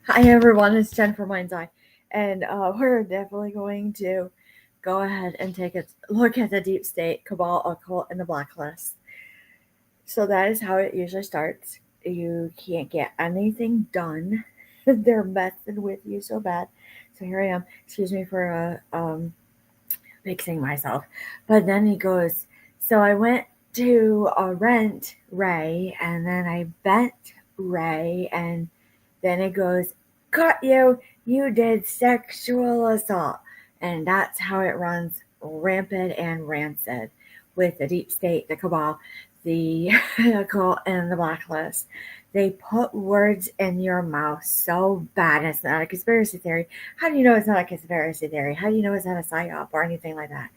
Hi everyone, it's Jen from Mind's Eye, and we're definitely going to go ahead and take a look at the deep state, Cabal, Occult, and the Blacklist. So that is how it usually starts. You can't get anything done. They're messing with you so bad. So here I am. Excuse me for fixing myself. But then he goes, so I went to rent Ray, and then I bent Ray, and then it goes, caught you, you did sexual assault. And that's how it runs rampant and rancid with the deep state, the cabal, the occult, and the blacklist. They put words in your mouth so bad. It's not a conspiracy theory. How do you know it's not a conspiracy theory? How do you know it's not a psyop or anything like that?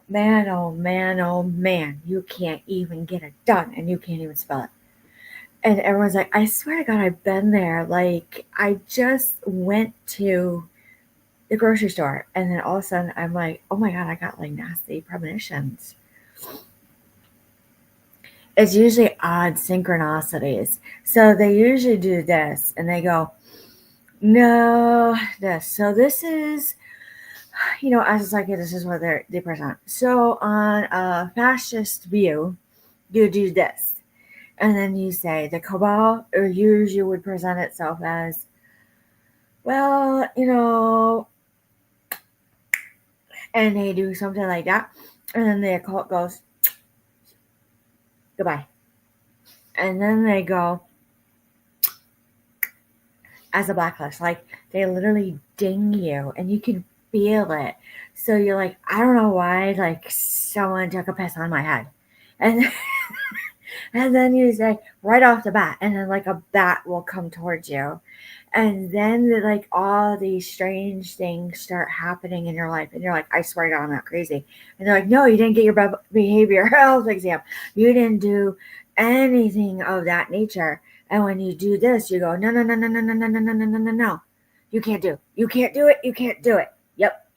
Man, oh man, oh man, you can't even get it done and you can't even spell it. And everyone's like, I swear to God, I've been there. Like, I just went to the grocery store. And then all of a sudden, I'm like, oh my God, I got like nasty premonitions. It's usually odd synchronicities. So they usually do this and they go, no, this. So this is, as a psychic, this is what they present. So on a fascist view, you do this. And then you say the cabal or usually would present itself as, well, and they do something like that. And then the occult goes, goodbye. And then they go as a blacklist. Like they literally ding you and you can feel it. So you're like, I don't know why, like someone took a piss on my head. And and then you say right off the bat, and then like a bat will come towards you. And then like all these strange things start happening in your life. And you're like, I swear to God, I'm not crazy. And they're like, no, you didn't get your behavior health exam. You didn't do anything of that nature. And when you do this, you go, no, no, no, no, no, no, no, no, no, no, no, no, no. You can't do it. You can't do it. You can't do it. Yep.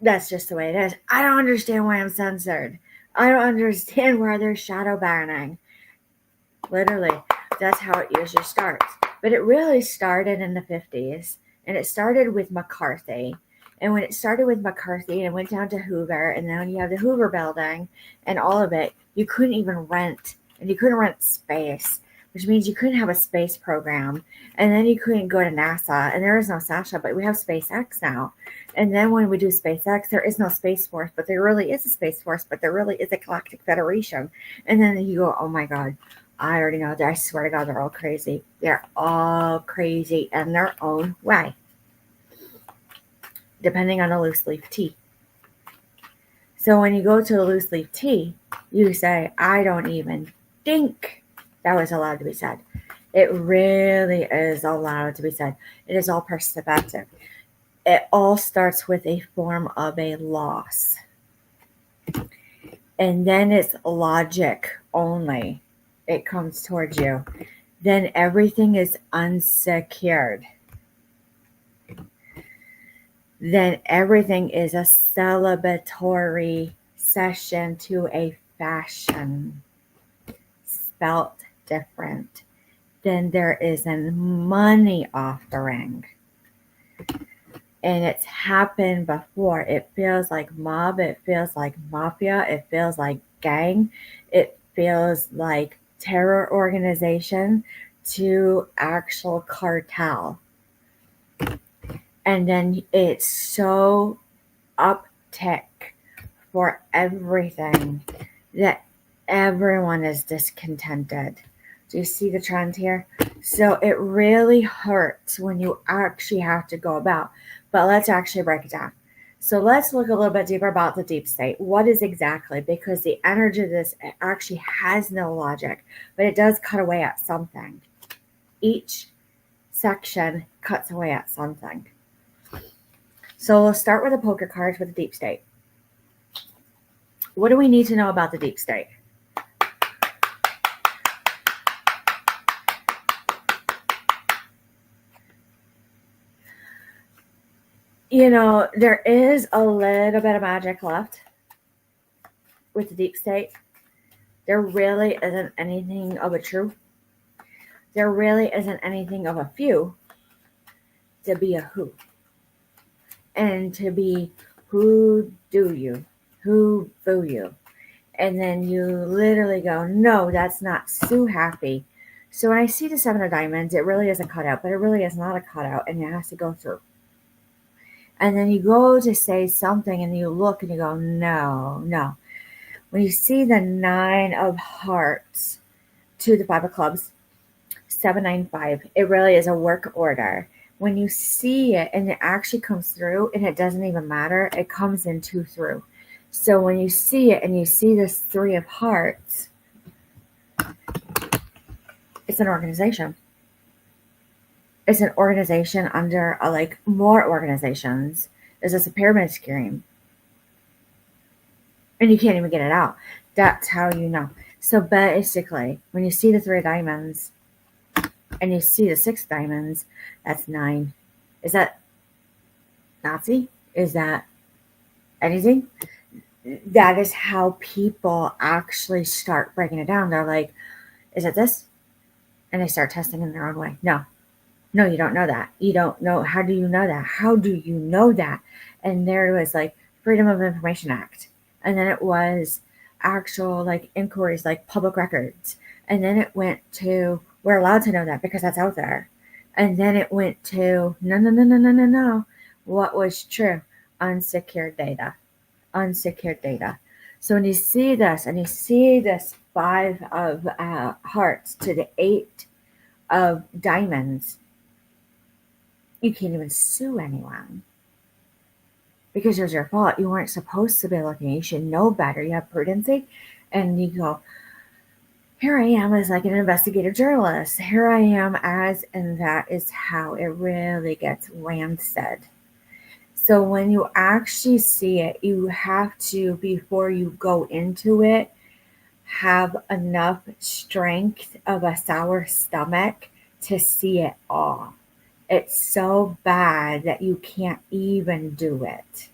That's just the way it is. I don't understand why I'm censored. I don't understand why there's shadow banning. Literally, that's how it usually starts. But it really started in the 50s, and it started with McCarthy. And when it started with McCarthy and went down to Hoover, and then you have the Hoover building and all of it, you couldn't even rent, and you couldn't rent space, which means you couldn't have a space program. And then you couldn't go to NASA, and there is no Sasha, but we have SpaceX now. And then when we do SpaceX, there is no Space Force, but there really is a Space Force, but there really is a Galactic Federation. And then you go, oh my God, I already know. I swear to God, they're all crazy. They're all crazy in their own way, depending on the loose leaf tea. So when you go to the loose leaf tea, you say, I don't even think that was allowed to be said. It really is allowed to be said. It is all perspective. It all starts with a form of a loss. And then it's logic only. It comes towards you. Then everything is unsecured. Then everything is a celebratory session to a fashion. Spelt different. Then there is a money offering. And it's happened before. It feels like mob. It feels like mafia. It feels like gang. It feels like terror organization to actual cartel. And then it's so uptick for everything that everyone is discontented. Do you see the trend here? So it really hurts when you actually have to go about. But let's actually break it down. So let's look a little bit deeper about the deep state. What is exactly? Because the energy of this actually has no logic, but it does cut away at something. Each section cuts away at something. So we'll start with the poker cards with the deep state. What do we need to know about the deep state? There is a little bit of magic left with the deep state. There really isn't anything of a truth. there really isn't anything of a few to be a who. And to be who do you? Who boo you? And then you literally go, no, that's not Sue happy. So when I see the 7 of diamonds, it really is a cutout, but it really is not a cutout, and it has to go through. And then you go to say something, and you look, and you go, no, no. When you see the 9 of hearts to the 5 of clubs, 795, it really is a work order. When you see it, and it actually comes through, and it doesn't even matter, it comes in 2 through. So when you see it, and you see this 3 of hearts, it's an organization. It's an organization under like more organizations. Is this a pyramid scheme? And you can't even get it out. That's how you know. So basically, when you see the 3 of diamonds and you see the 6 diamonds, that's 9. Is that Nazi? Is that anything? That is how people actually start breaking it down. They're like, is it this? And they start testing in their own way. No, you don't know that. You don't know. How do you know that? How do you know that? And there was like Freedom of Information Act. And then it was actual like inquiries, like public records. And then it went to, we're allowed to know that because that's out there. And then it went to, no. What was true? Unsecured data. So when you see this, and you see this 5 of hearts to the 8 of diamonds, you can't even sue anyone because it was your fault. You weren't supposed to be looking. You should know better. You have prudency, and you go, here I am as like an investigative journalist. Here I am as, and that is how it really gets rancid. So when you actually see it, you have to, before you go into it, have enough strength of a sour stomach to see it all. It's so bad that you can't even do it.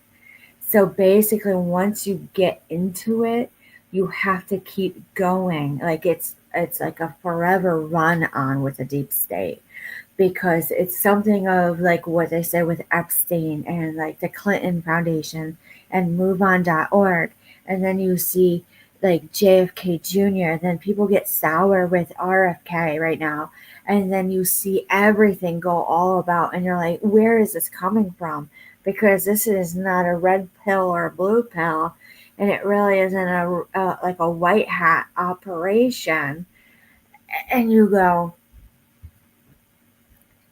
So basically, once you get into it, you have to keep going. Like it's like a forever run on with the deep state, because it's something of like what they say with Epstein and like the Clinton Foundation and MoveOn.org. And then you see like JFK Jr. Then people get sour with RFK right now. And then you see everything go all about, and you're like, where is this coming from? Because this is not a red pill or a blue pill, and it really isn't a like a white hat operation. And you go,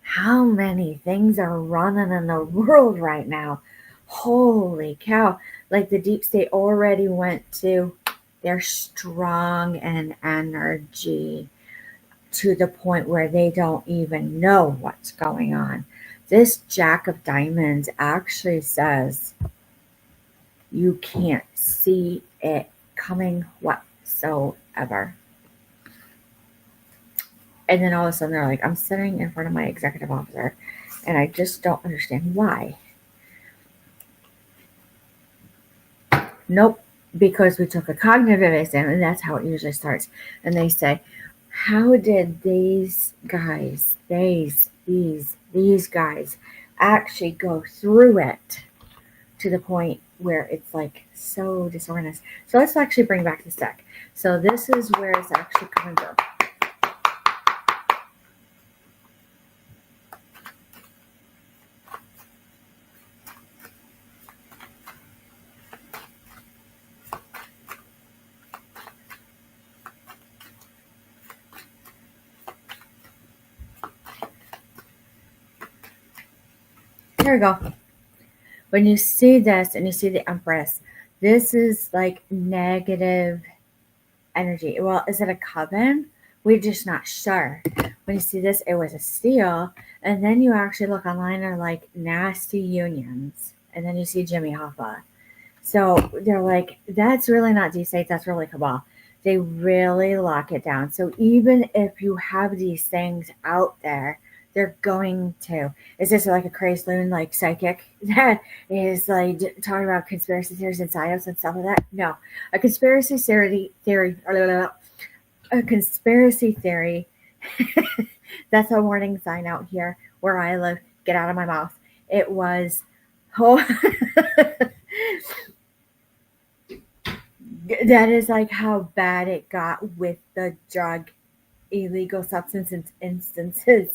how many things are running in the world right now? Holy cow. Like the deep state already went to, they're strong in energy to the point where they don't even know what's going on. This Jack of Diamonds actually says you can't see it coming whatsoever. And then all of a sudden they're like, I'm sitting in front of my executive officer and I just don't understand why. Nope, because we took a cognitive exam, and that's how it usually starts. And they say, how did these guys, these guys actually go through it to the point where it's like so disorganized? So let's actually bring back this deck. So this is where it's actually coming through. Here we go. When you see this and you see the Empress, this is like negative energy. Well, is it a coven? We're just not sure. When you see this, it was a steal. And then you actually look online and like nasty unions. And then you see Jimmy Hoffa. So they're like, that's really not deep state, that's really Cabal. They really lock it down. So even if you have these things out there, they're going to. Is this like a crazed loon, like psychic that is like talking about conspiracy theories and psyops and stuff like that? No, a conspiracy theory That's a warning sign out here where I live. Get out of my mouth. It was, oh, that is like how bad it got with the drug illegal substance instances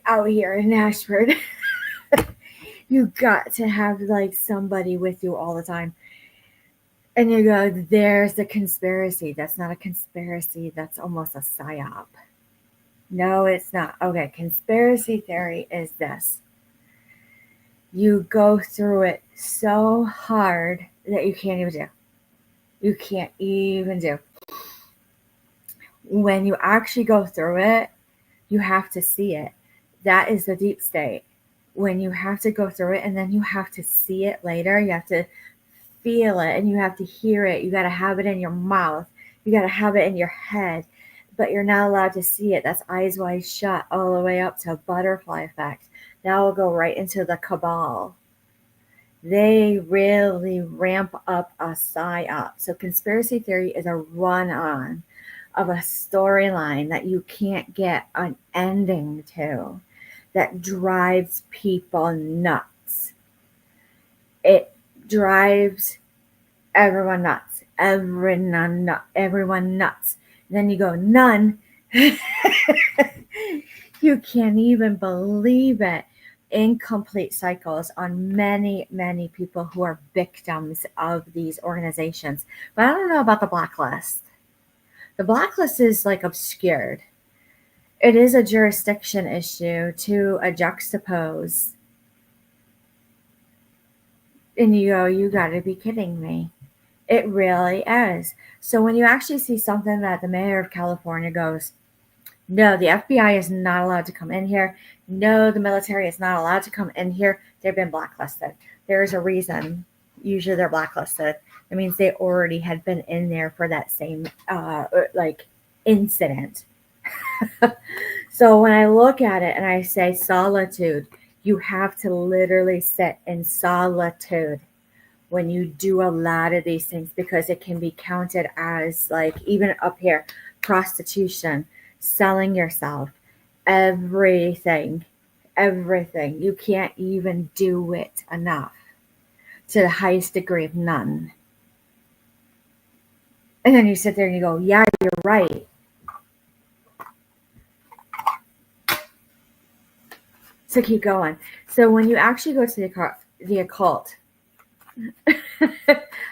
out here in Ashford. You got to have like somebody with you all the time. And you go, there's the conspiracy. That's not a conspiracy. That's almost a psyop. No, it's not. Okay, conspiracy theory is this. You go through it so hard that you can't even do. You can't even do. When you actually go through it, you have to see it. That is the deep state. When you have to go through it and then you have to see it later, you have to feel it and you have to hear it. You got to have it in your mouth. You got to have it in your head, but you're not allowed to see it. That's eyes wide shut all the way up to butterfly effect. Now we'll go right into the Cabal. They really ramp up a psyop. So conspiracy theory is a run-on of a storyline that you can't get an ending to, that drives people nuts. It drives everyone nuts. Everyone nuts. And then you go, none. You can't even believe it. Incomplete cycles on many, many people who are victims of these organizations. But I don't know about the Blacklist. The Blacklist is like obscured. It is a jurisdiction issue to juxtapose. And you go, you gotta be kidding me. It really is. So when you actually see something that the mayor of California goes, no, the FBI is not allowed to come in here. No, the military is not allowed to come in here. They've been blacklisted. There's a reason. Usually they're blacklisted. It means they already had been in there for that same incident. So when I look at it and I say solitude, you have to literally sit in solitude when you do a lot of these things, because it can be counted as, like, even up here, prostitution, selling yourself, everything. You can't even do it enough to the highest degree of none. And then you sit there and you go, yeah, you're right. So keep going. So when you actually go to the occult,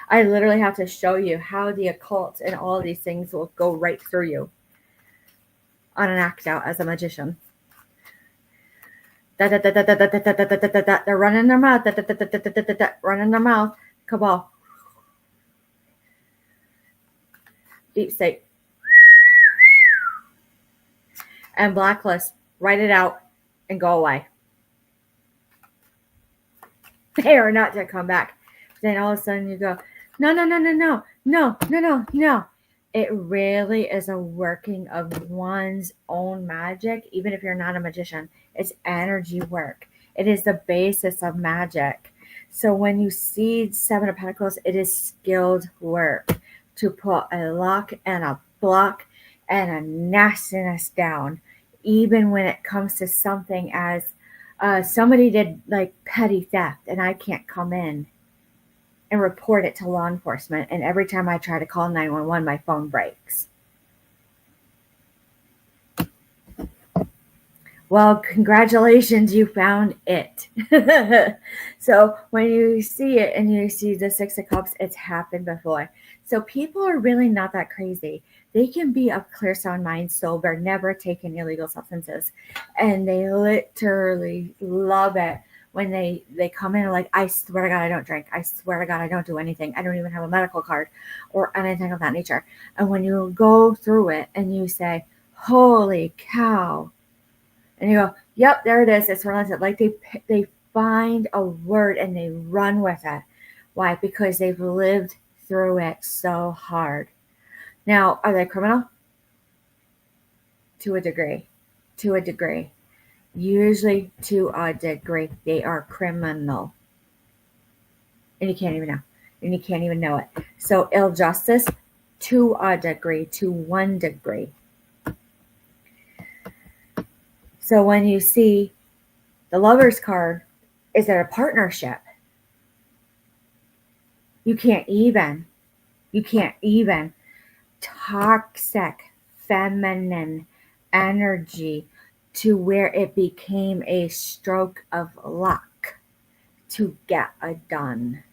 I literally have to show you how the occult and all of these things will go right through you on an act out as a magician. They're running their mouth. Running their mouth. Cabal. Deep state. And Blacklist. Write it out and go away. They are not to come back. Then all of a sudden you go, no. It really is a working of one's own magic, even if you're not a magician. It's energy work. It is the basis of magic. So when you see Seven of Pentacles, it is skilled work to put a lock and a block and a nastiness down, even when it comes to something as somebody did like petty theft and I can't come in and report it to law enforcement. And every time I try to call 911, my phone breaks. Well, congratulations, you found it. So when you see it and you see the Six of Cups, it's happened before. So people are really not that crazy. They can be of clear, sound mind, sober, never taken illegal substances. And they literally love it when they come in and like, I swear to God, I don't drink. I swear to God, I don't do anything. I don't even have a medical card or anything of that nature. And when you go through it and you say, holy cow, and you go, yep, there it is. It's relentless. Like they find a word and they run with it. Why? Because they've lived through it so hard. Now, are they criminal? To a degree. Usually to a degree, they are criminal. And you can't even know. And you can't even know it. So ill justice, to a degree, to one degree. So when you see the Lover's card, is it a partnership? You can't even toxic feminine energy to where it became a stroke of luck to get it done.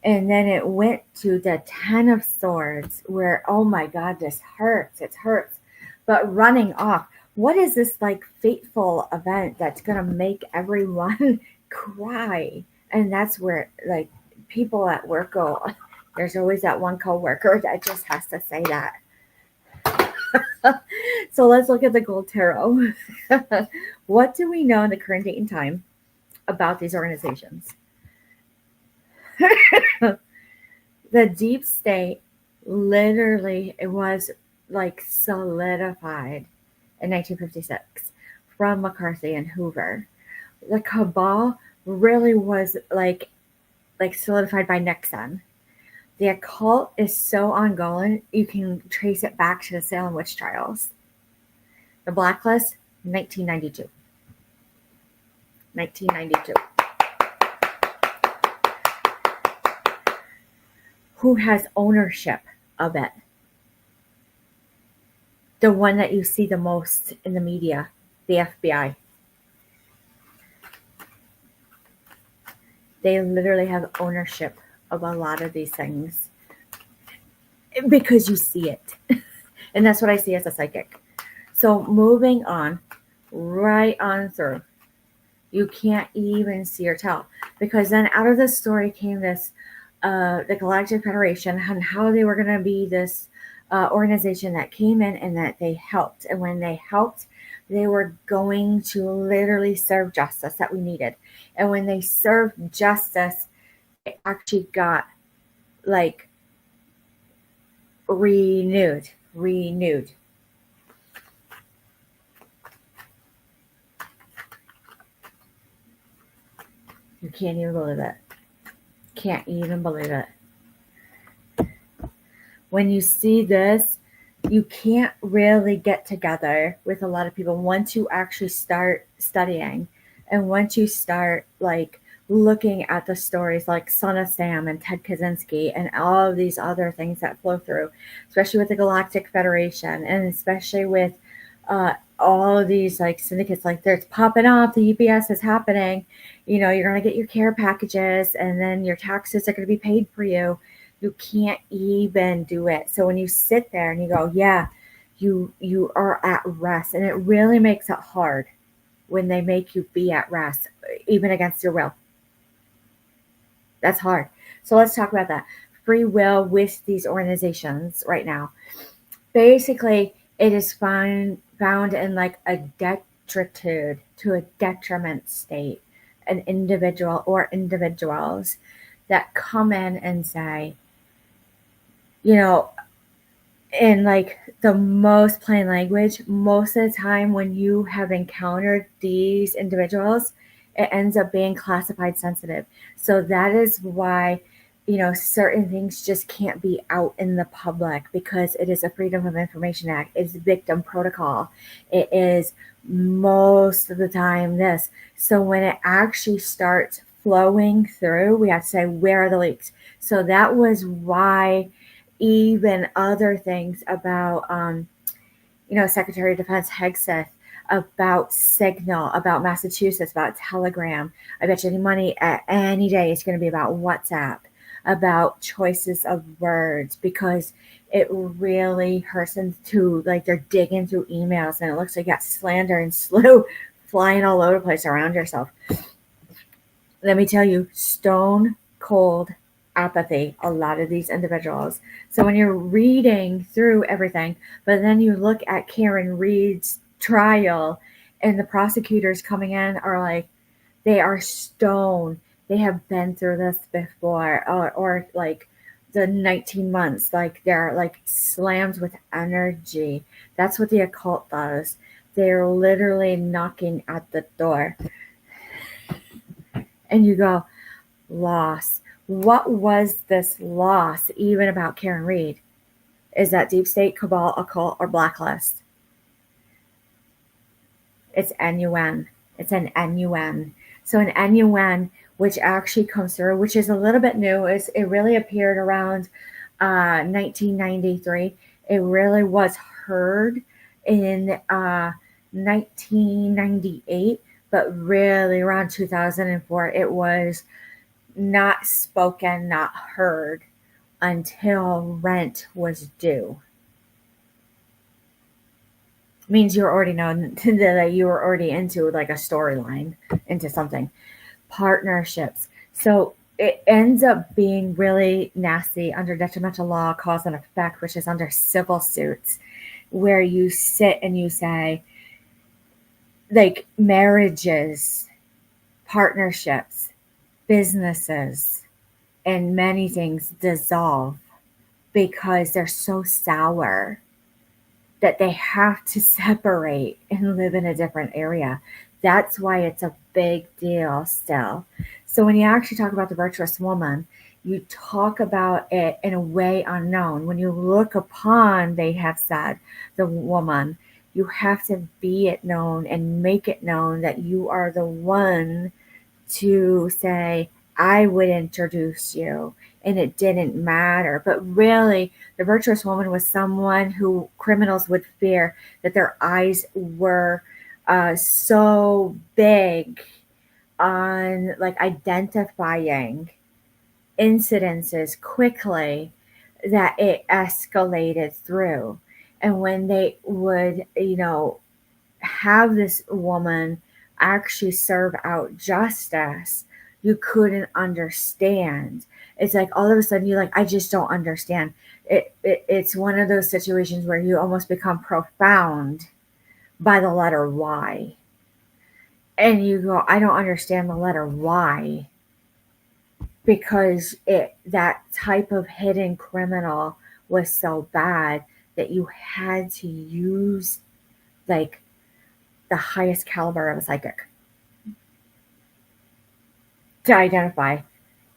And then it went to the Ten of Swords, where, oh my God, this hurts. It hurts. But running off, what is this like fateful event that's going to make everyone cry? And that's where, like, people at work go, there's always that one coworker that just has to say that. So let's look at the Gold Tarot. What do we know in the current date and time about these organizations? The deep state, literally, it was like solidified in 1956 from McCarthy and Hoover. The Cabal really was like solidified by Nixon. The occult is so ongoing, you can trace it back to the Salem witch trials. The Blacklist, 1992. 1992. Who has ownership of it? The one that you see the most in the media, the FBI. They literally have ownership of a lot of these things because you see it. And that's what I see as a psychic. So moving on, right on through. You can't even see or tell. Because then out of this story came this, the Galactic Federation, and how they were going to be this organization that came in and that they helped. And when they helped, they were going to literally serve justice that we needed. And when they served justice, it actually got like renewed. You can't even believe it. Can't even believe it. When you see this, you can't really get together with a lot of people once you actually start studying, and once you start like looking at the stories like Son of Sam and Ted Kaczynski and all of these other things that flow through, especially with the Galactic Federation, and especially with all of these like syndicates, like there's popping up, the UPS is happening, you're going to get your care packages and then your taxes are going to be paid for you. You can't even do it. So when you sit there and you go, yeah, you are at rest, and it really makes it hard when they make you be at rest, even against your will. That's hard. So let's talk about that. Free will with these organizations right now. Basically, it is found in like a detritude to a detriment state, an individual or individuals that come in and say, in like the most plain language, most of the time when you have encountered these individuals, it ends up being classified sensitive. So that is why, certain things just can't be out in the public, because it is a Freedom of Information Act. It's victim protocol. It is most of the time this. So when it actually starts flowing through, we have to say, where are the leaks? So that was why even other things about, Secretary of Defense Hegseth, about Signal, about Massachusetts, about Telegram. I bet you any money any day it's going to be about WhatsApp, about choices of words, because it really hurts them to, like, they're digging through emails and it looks like you got slander and slew flying all over the place around yourself. Let me tell you, stone cold apathy, a lot of these individuals. So when you're reading through everything, but then you look at Karen Reed's trial and the prosecutors coming in are like, they are stone. They have been through this before, or like the 19 months, like they're like slammed with energy. That's what the occult does. They're literally knocking at the door. And you go, loss. What was this loss even about Karen Reed? Is that deep state, cabal, occult, or blacklist? It's NUN. It's an NUN. So an NUN, which actually comes through, which is a little bit new, is it really appeared around 1993. It really was heard in 1998, but really around 2004, it was not spoken, not heard until rent was due. Means you already know that you were already into like a storyline, into something. Partnerships. So it ends up being really nasty under detrimental law, cause and effect, which is under civil suits, where you sit and you say, like, marriages, partnerships, businesses, and many things dissolve because they're so sour that they have to separate and live in a different area. That's why it's a big deal still. So when you actually talk about the virtuous woman, you talk about it in a way unknown. When you look upon, they have said, the woman, you have to be it known and make it known that you are the one to say, I would introduce you. And it didn't matter. But really, the virtuous woman was someone who criminals would fear, that their eyes were so big on like identifying incidences quickly that it escalated through. And when they would, have this woman actually serve out justice, you couldn't understand. It's like all of a sudden you're like, I just don't understand. It's one of those situations where you almost become profound by the letter Y. And you go, I don't understand the letter Y, because that type of hidden criminal was so bad that you had to use like the highest caliber of a psychic to identify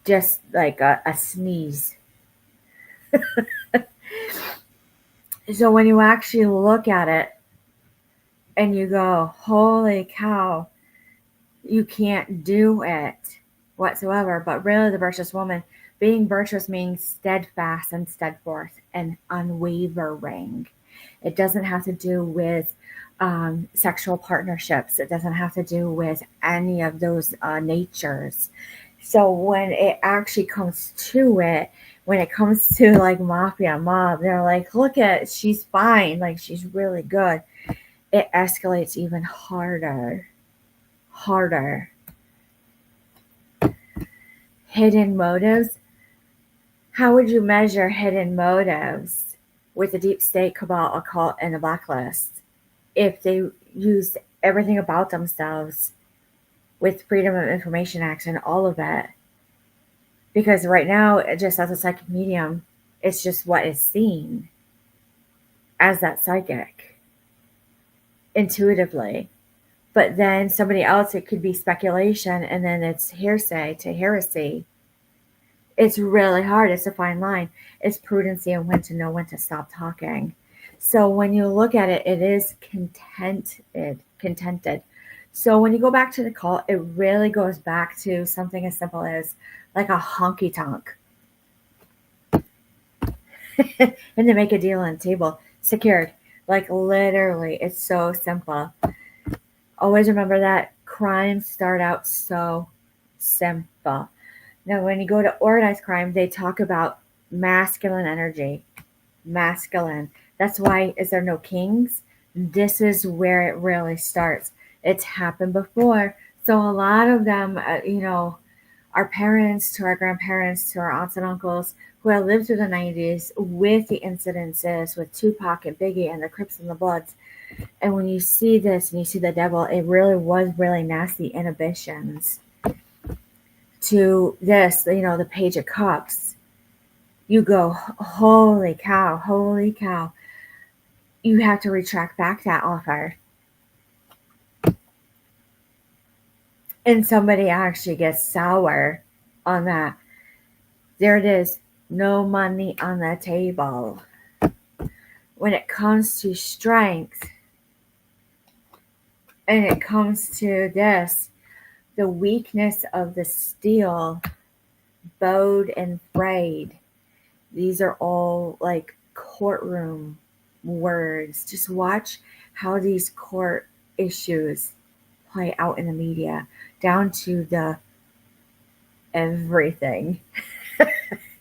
just like a sneeze. So when you actually look at it and you go, holy cow, you can't do it whatsoever. But really, the virtuous woman, being virtuous means steadfast and steadfast and unwavering. It doesn't have to do with sexual partnerships. It doesn't have to do with any of those natures. So when it actually comes to it, when it comes to like mafia mob, they're like, look at, she's fine, like she's really good. It escalates even harder. Hidden motives. How would you measure hidden motives with the deep state, cabal, occult, and the blacklist if they used everything about themselves with Freedom of Information Act and all of it? Because right now, just as a psychic medium, it's just what is seen as that psychic intuitively. But then somebody else, it could be speculation, and then it's hearsay to heresy. It's really hard. It's a fine line. It's prudency and when to know when to stop talking. So when you look at it, it is contented. So when you go back to the cult, it really goes back to something as simple as like a honky tonk. And they make a deal on the table, secured. Like literally, it's so simple. Always remember that crimes start out so simple. Now, when you go to organized crime, they talk about masculine energy. Masculine. That's why, is there no kings? This is where it really starts. It's happened before. So a lot of them, our parents, to our grandparents, to our aunts and uncles who have lived through the 90s with the incidences with Tupac and Biggie and the Crips and the Bloods. And when you see this and you see the devil, it really was really nasty inhibitions to this, the Page of Cups. You go, holy cow. You have to retract back that offer. And somebody actually gets sour on that. There it is. No money on the table. When it comes to strength, And it comes to this, the weakness of the steel, bowed and frayed. These are all like courtroom words. Just watch how these court issues play out in the media, down to the everything.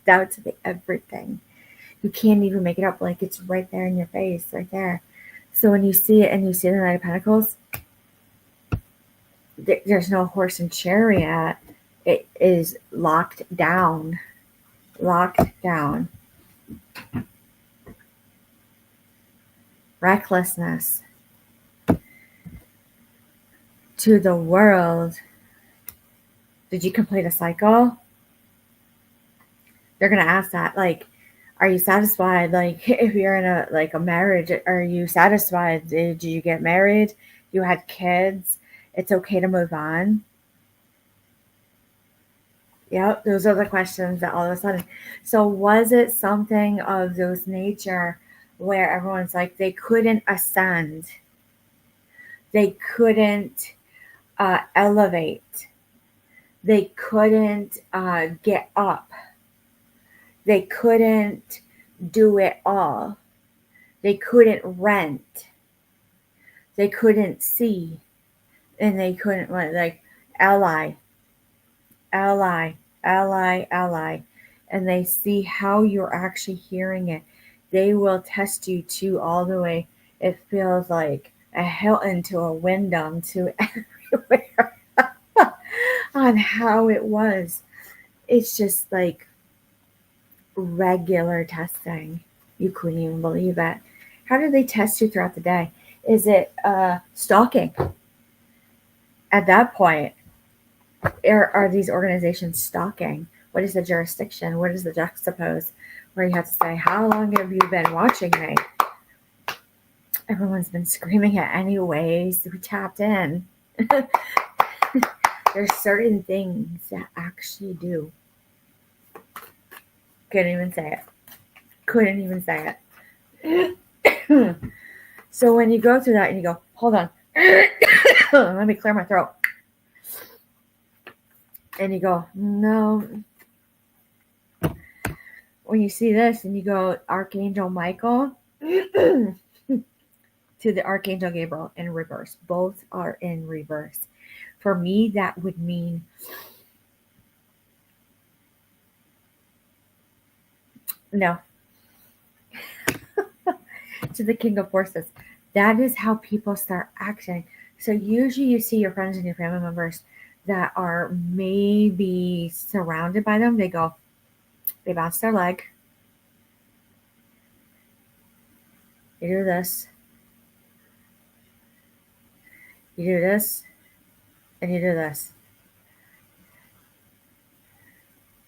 Down to the everything. You can't even make it up. Like, it's right there in your face, right there. So when you see it and you see the Knight of Pentacles, there's no horse and chariot. It is locked down. Locked down. Recklessness to the world. Did you complete a cycle? They're gonna ask that. Like, are you satisfied? Like, if you're in a marriage, are you satisfied? Did you get married? You had kids? It's okay to move on. Yep, those are the questions that all of a sudden. So was it something of those nature where everyone's like, they couldn't ascend, they couldn't elevate, they couldn't get up, they couldn't do it all, they couldn't rent, they couldn't see, and they couldn't like ally, ally, ally, and they see how you're actually hearing it. They will test you too, all the way. It feels like a Hilton to a Wyndham to everywhere on how it was. It's just like regular testing. You couldn't even believe it. How do they test you throughout the day? Is it stalking? At that point, are these organizations stalking? What is the jurisdiction? What is the juxtapose? Where you have to say, how long have you been watching me? Everyone's been screaming it anyways. We tapped in. There's certain things that actually do. Couldn't even say it. So when you go through that and you go, hold on, let me clear my throat. And you go, no. When you see this and you go, Archangel Michael to the Archangel Gabriel in reverse. Both are in reverse. For me, that would mean no. To the King of Forces. That is how people start acting. So usually you see your friends and your family members that are maybe surrounded by them. They bounce their leg. You do this. You do this. And you do this.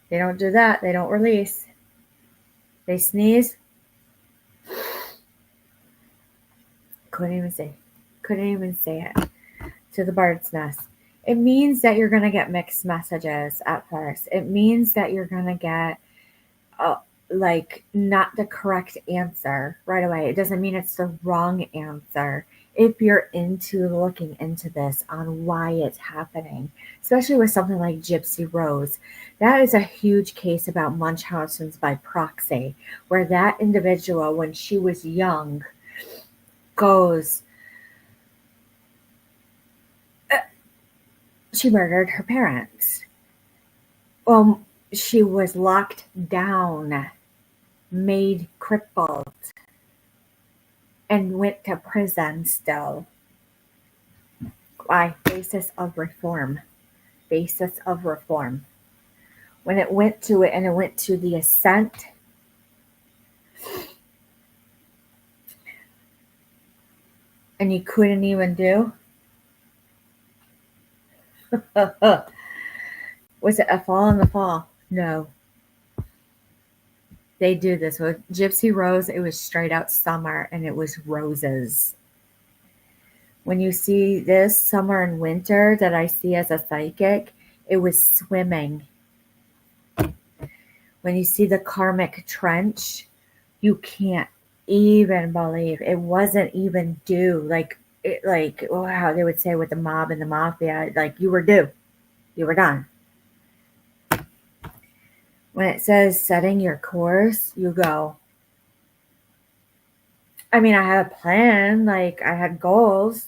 They don't do that. They don't release. They sneeze. Couldn't even say it. To the bird's nest. It means that you're going to get mixed messages at first. It means that you're going to get not the correct answer right away. It doesn't mean it's the wrong answer. If you're into looking into this on why it's happening, especially with something like Gypsy Rose, that is a huge case about Munchausen's by proxy, where that individual, when she was young, goes, she murdered her parents. Well, she was locked down, made crippled, and went to prison still. Why? Basis of reform. When it went to it and it went to the ascent, and you couldn't even do. Was it a fall in the fall? No. They do this with Gypsy Rose. It was straight out summer and it was roses. When you see this summer and winter that I see as a psychic, it was swimming. When you see the karmic trench, you can't even believe it wasn't even dew. Like, like how they would say with the mob and the mafia, like you were due, you were done. When it says setting your course, you go. I mean, I had a plan, like I had goals.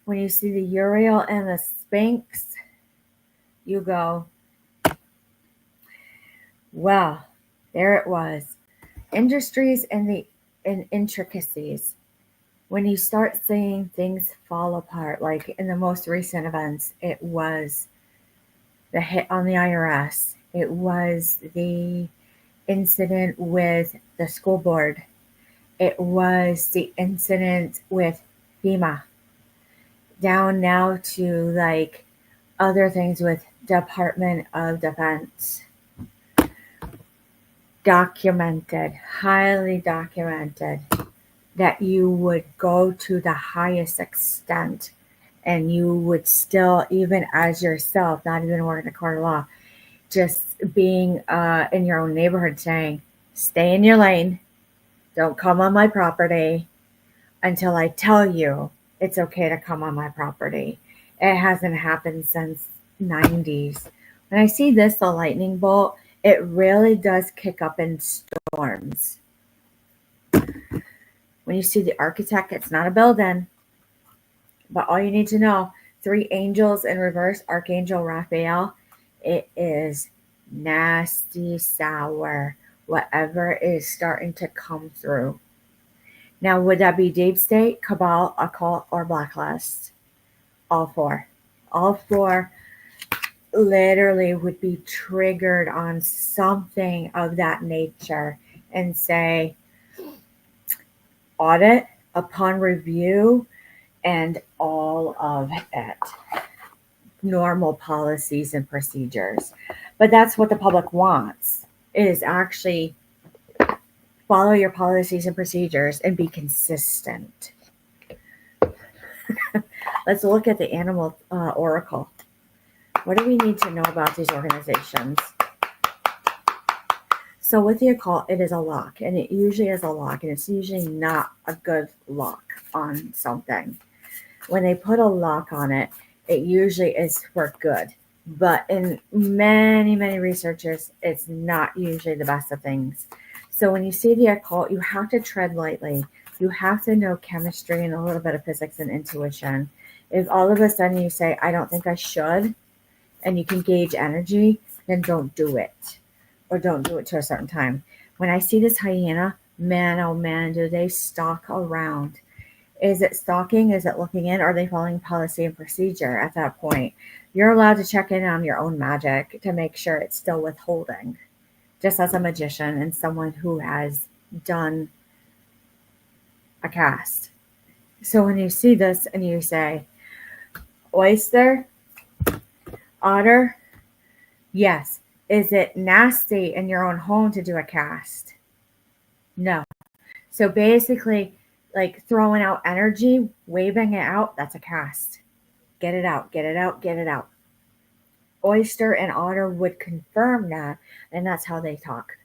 When you see the Uriel and the Sphinx, you go, well, there it was. Industries and the intricacies. When you start seeing things fall apart, like in the most recent events, it was the hit on the IRS. It was the incident with the school board. It was the incident with FEMA. Down now to like other things with Department of Defense. Documented, highly documented, that you would go to the highest extent and you would still, even as yourself, not even working in a court of law, just being in your own neighborhood saying, stay in your lane, don't come on my property until I tell you it's okay to come on my property. It hasn't happened since 90s. When I see this, the lightning bolt, it really does kick up in storms. When you see the architect, it's not a building. But all you need to know, 3 angels in reverse, Archangel Raphael, it is nasty sour. Whatever is starting to come through. Now, would that be deep state, cabal, occult, or blacklist? All 4. All 4 literally would be triggered on something of that nature and say, audit upon review and all of it. Normal policies and procedures. But that's what the public wants, is actually follow your policies and procedures and be consistent. Let's look at the animal oracle. What do we need to know about these organizations? So with the occult, it is a lock, and it usually is a lock, and it's usually not a good lock on something. When they put a lock on it, it usually is for good. But in many, many researches, it's not usually the best of things. So when you see the occult, you have to tread lightly. You have to know chemistry and a little bit of physics and intuition. If all of a sudden you say, I don't think I should, and you can gauge energy, then don't do it. Or don't do it to a certain time. When I see this hyena, man, oh man, do they stalk around. Is it stalking? Is it looking in? Are they following policy and procedure at that point? You're allowed to check in on your own magic to make sure it's still withholding. Just as a magician and someone who has done a cast. So when you see this and you say, oyster, otter, yes. Is it nasty in your own home to do a cast? No. So basically, like throwing out energy, waving it out, that's a cast. Get it out, get it out, get it out. Oyster and otter would confirm that, and that's how they talk.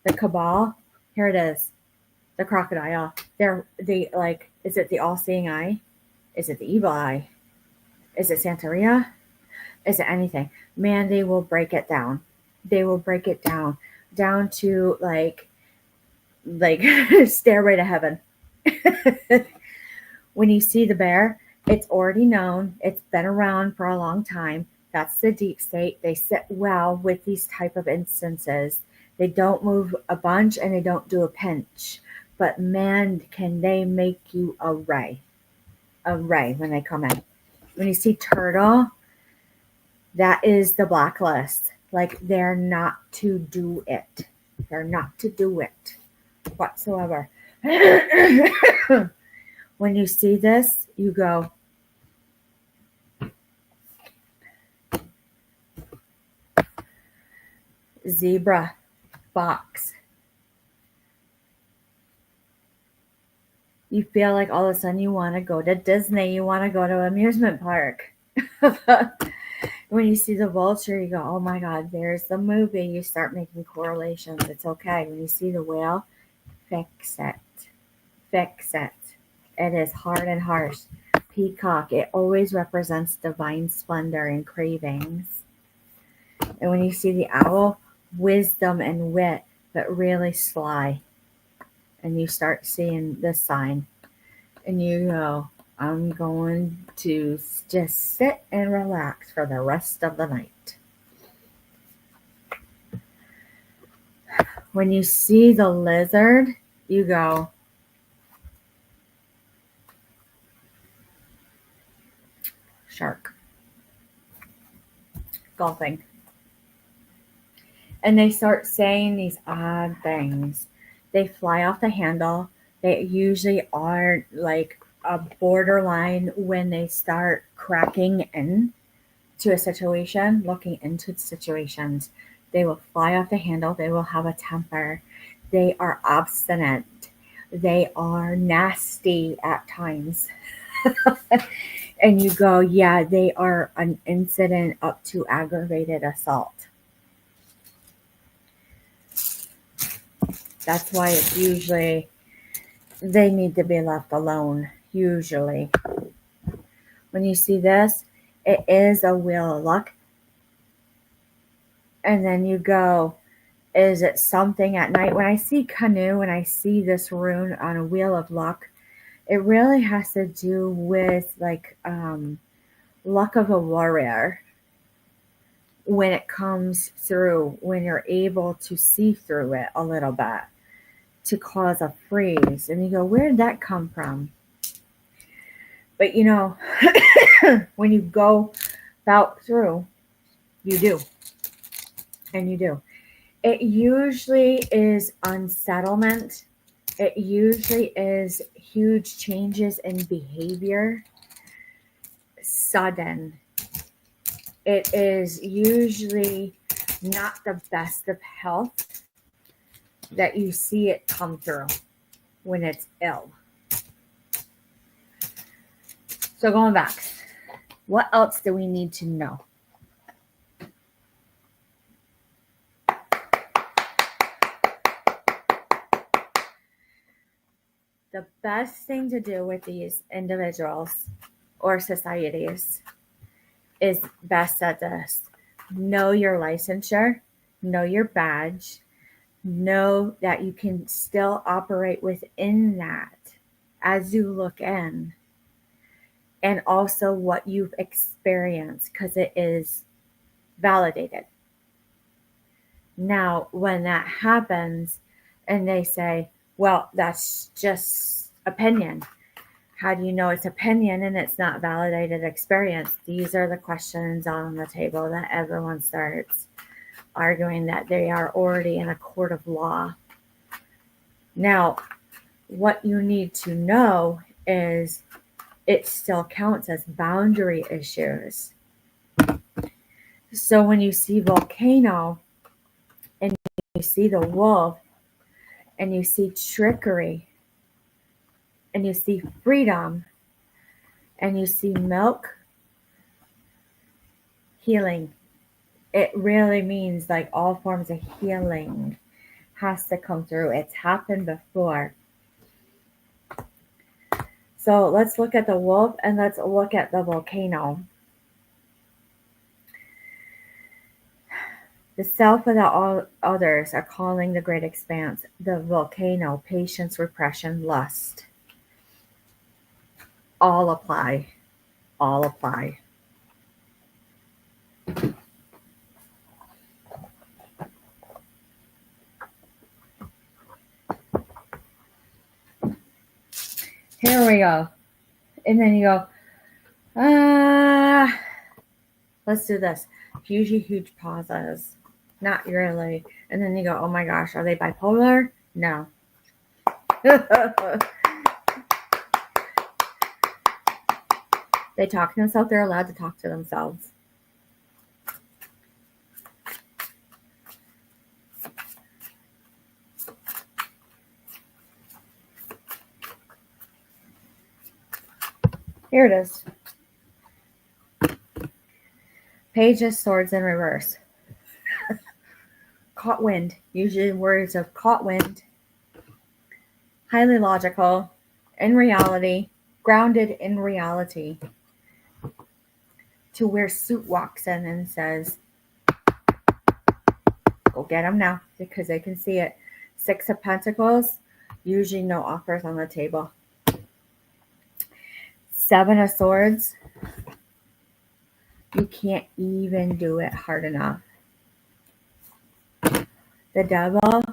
The cabal, here it is. The crocodile. They like, is it the all-seeing eye? Is it the evil eye? Is it Santeria? Is it anything? Man, they will break it down. They will break it down to like stairway to heaven. When you see the bear, it's already known. It's been around for a long time. That's the deep state. They sit well with these type of instances. They don't move a bunch and they don't do a pinch. But man, can they make you a ray when they come in. When you see turtle, that is the blacklist. Like, they're not to do it. They're not to do it whatsoever. When you see this, you go, zebra, fox. You feel like all of a sudden you want to go to Disney. You want to go to an amusement park. When you see the vulture, you go, oh my God, there's the movie. You start making correlations. It's okay. When you see the whale, fix it. fix it. It is hard and harsh. Peacock, it always represents divine splendor and cravings. And when you see the owl, wisdom and wit, but really sly. And you start seeing this sign, and you go, I'm going to just sit and relax for the rest of the night. When you see the lizard, you go, shark, golfing. And they start saying these odd things. They fly off the handle. They usually are like a borderline when they start cracking into a situation, looking into situations. They will fly off the handle. They will have a temper. They are obstinate. They are nasty at times. And you go, yeah, they are an incident up to aggravated assault. That's why it's usually they need to be left alone, usually. When you see this, it is a wheel of luck. And then you go, is it something at night? When I see canoe and I see this rune on a wheel of luck, it really has to do with like luck of a warrior. When it comes through, when you're able to see through it a little bit, to cause a freeze. And you go, where did that come from? But you know, when you go about through, you do. And you do. It usually is unsettlement. It usually is huge changes in behavior. Sudden. It is usually not the best of health that you see it come through when it's ill. So going back, what else do we need to know? The best thing to do with these individuals or societies is best at this. Know your licensure, know your badge, know that you can still operate within that as you look in, and also what you've experienced, because it is validated. Now, when that happens and they say, well, that's just opinion. How do you know it's opinion and it's not validated experience? These are the questions on the table that everyone starts arguing that they are already in a court of law. Now, what you need to know is it still counts as boundary issues. So when you see volcano and you see the wolf and you see trickery and you see freedom and you see milk, healing. It really means like all forms of healing has to come through. It's happened before. So let's look at the wolf and let's look at the volcano. The self without all others are calling the great expanse. The volcano, patience, repression, lust. All apply. All apply. Here we go. And then you go, let's do this. Huge pauses. Not really. And then you go, oh my gosh, are they bipolar? No. They talk to themselves. They're allowed to talk to themselves. Here it is. Page of Swords in reverse. Caught wind. Usually words of caught wind. Highly logical. in reality, grounded in reality, to where Suit walks in and says, go get them now, because they can see it. Six of Pentacles, usually no offers on the table. Seven of Swords, you can't even do it hard enough. The Devil,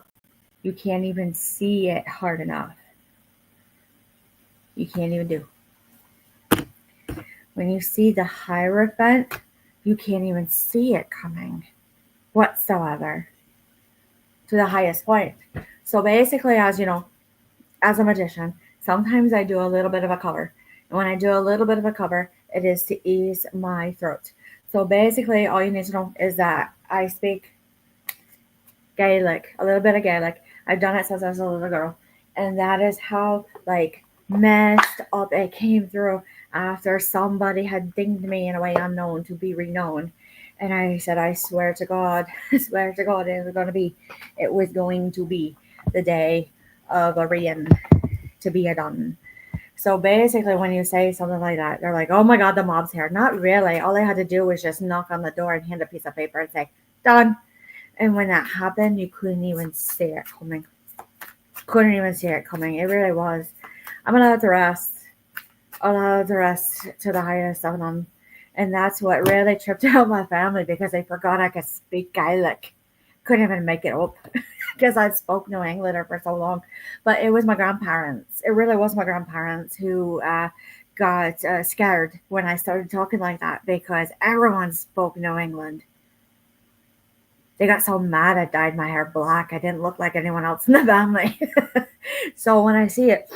you can't even see it hard enough. You can't even do. When you see the Hierophant, you can't even see it coming whatsoever to the highest point. So basically, as you know, as a magician, sometimes I do a little bit of a cover. And when I do a little bit of a cover, it is to ease my throat. So basically, all you need to know is that I speak Gaelic, a little bit of Gaelic. I've done it since I was a little girl. And that is how, like, messed up it came through after somebody had dinged me in a way unknown to be renowned. And I said, I swear to God, I swear to God, it was going to be the day of a reign to be a done. So basically, when you say something like that, they're like, oh my God, the mob's here. Not really. All I had to do was just knock on the door and hand a piece of paper and say, done. And when that happened, you couldn't even see it coming. Couldn't even see it coming. It really was. I'm allowed to rest. Allowed to rest to the highest of them. And that's what really tripped out my family, because they forgot I could speak Gaelic. Couldn't even make it up because I'd spoke New Englander for so long. But it was my grandparents. It really was my grandparents who got scared when I started talking like that, because everyone spoke New England. They got so mad I dyed my hair black. I didn't look like anyone else in the family. So when I see it,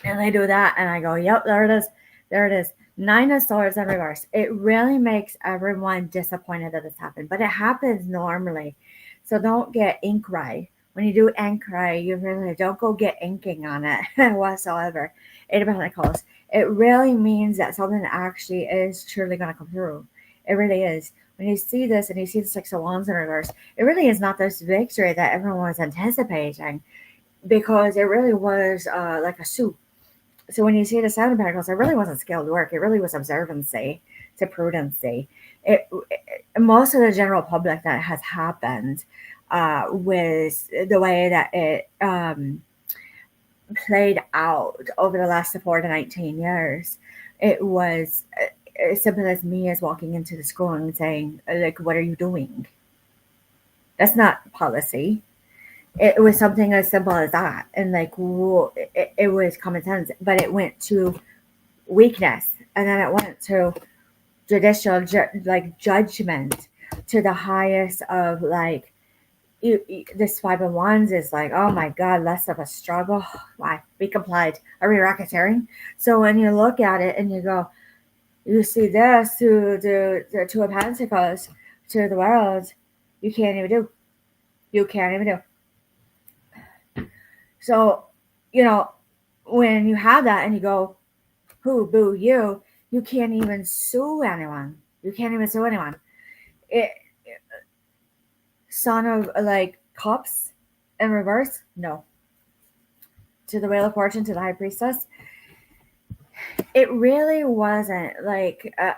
and they do that, and I go, yep, there it is. There it is. Nine of Swords in reverse. It really makes everyone disappointed that this happened, but it happens normally. So don't get ink right. When you do ink right, you really don't go get inking on it whatsoever. Eight of Pentacles. It really means that something actually is truly going to come through. It really is. When you see this and you see the Six of Wands in reverse, it really is not this victory that everyone was anticipating, because it really was like a soup. So when you see the Seven of Pentacles, it really wasn't skilled work. It really was observancy to prudency. Most of the general public that has happened was the way that it played out over the last 4 to 19 years. It was as simple as me as walking into the school and saying, like, what are you doing? That's not policy. It was something as simple as that. And like, it was common sense, but it went to weakness. And then it went to judicial, judgment, to the highest of like, this Five of Wands is like, oh my God, less of a struggle. Why? Be complied. Are we racketeering? So when you look at it and you go, you see this to the Two of Pentacles, to the world, you can't even do. You can't even do. So, when you have that and you go, who, boo, you can't even sue anyone. You can't even sue anyone. Son of, cups in reverse? No. To the Wheel of Fortune, to the High Priestess, it really wasn't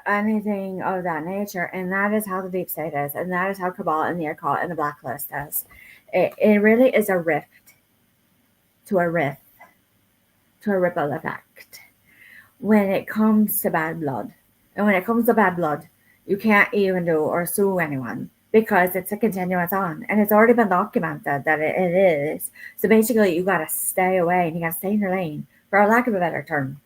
anything of that nature. And that is how the deep state is. And that is how Cabal and the Occult and the Blacklist is. It really is a rift. To a ripple effect when it comes to bad blood. And when it comes to bad blood, you can't even do or sue anyone, because it's a continuous on, and it's already been documented that it is. So basically, you got to stay away, and you got to stay in your lane, for a lack of a better term.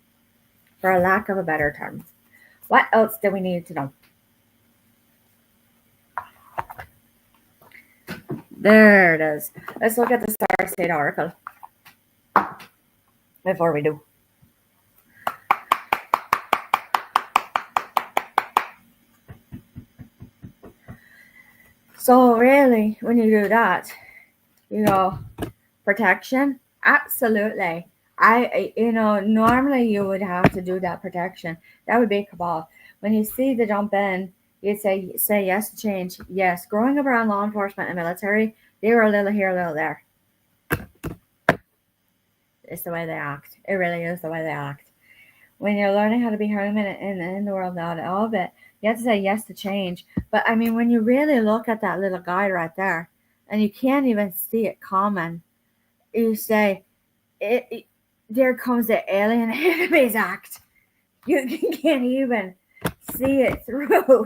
What else do we need to know? There it is. Let's look at the Star State Oracle before we do. So really, when you do that, protection, absolutely. Normally you would have to do that protection. That would be Cabal. When you see the jump in, you say yes to change. Yes, growing up around law enforcement and military, they were a little here, a little there. It's the way they act. It really is the way they act. When you're learning how to be human in the world now and all of it, you have to say yes to change. But I mean, when you really look at that little guy right there, and you can't even see it coming, you say, there comes the alien enemies act. You can't even see it through.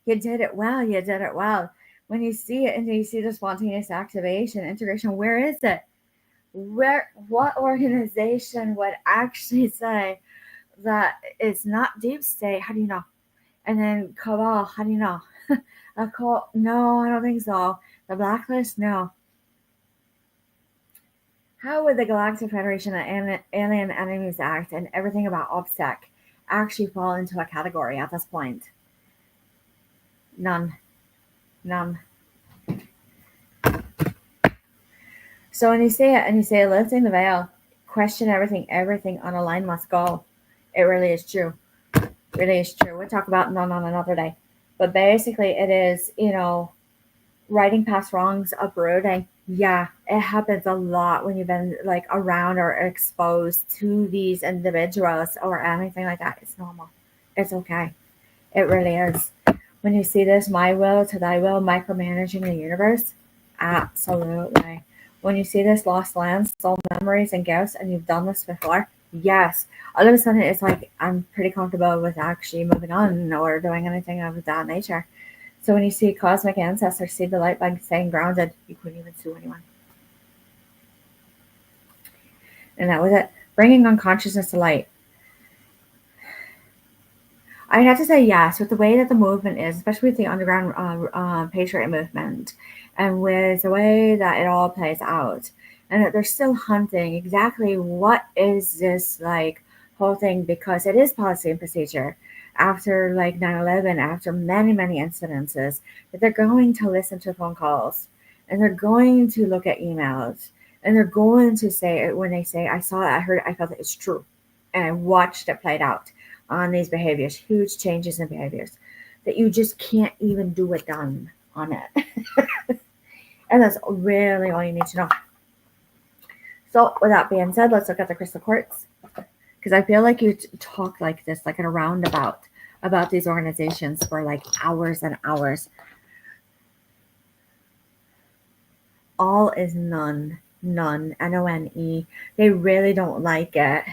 You did it well. You did it well. When you see it and you see the spontaneous activation, integration, where is it? What organization would actually say that it's not deep state? How do you know? And then Cabal, how do you know? Occult, no, I don't think so. The Blacklist, no. How would the Galactic Federation and Alien Enemies Act and everything about OPSEC actually fall into a category at this point? None. None. So when you say it and you say lifting the veil, question everything on a line must go. It really is true. Really is true. We'll talk about none on another day. But basically it is, righting past wrongs, uprooting. Yeah, it happens a lot when you've been like around or exposed to these individuals or anything like that. It's normal. It's okay. It really is. When you see this, my will to thy will, micromanaging the universe, absolutely. When you see this, lost lands, soul memories, and gifts, and you've done this before, yes. All of a sudden, it's like I'm pretty comfortable with actually moving on or doing anything of that nature. So when you see cosmic ancestors, see the light by staying grounded, you couldn't even sue anyone. And that was it. Bringing unconsciousness to light. I have to say yes, with the way that the movement is, especially with the underground patriot movement, and with the way that it all plays out, and that they're still hunting exactly what is this like whole thing, because it is policy and procedure. After like 9/11, after many incidences, that they're going to listen to phone calls, and they're going to look at emails, and they're going to say when they say, "I saw it, I heard it, I felt it, it's true," and I watched it played out on these behaviors, huge changes in behaviors that you just can't even do it done on it. And that's really all you need to know. So with that being said, let's look at the crystal quartz, because I feel like you talk like this, like in a roundabout, about these organizations for like hours and hours. All is none, None. They really don't like it.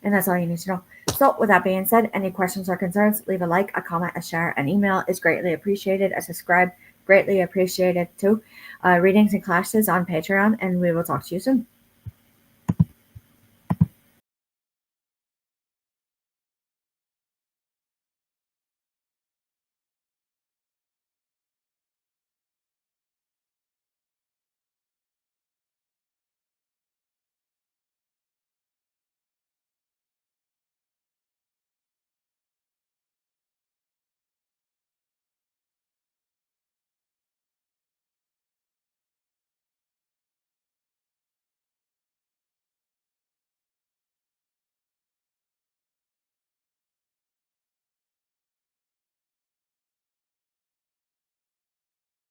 And that's all you need to know. So with that being said, any questions or concerns, leave a like, a comment, a share, an email is greatly appreciated. A subscribe, greatly appreciated too. Readings and classes on Patreon, and we will talk to you soon.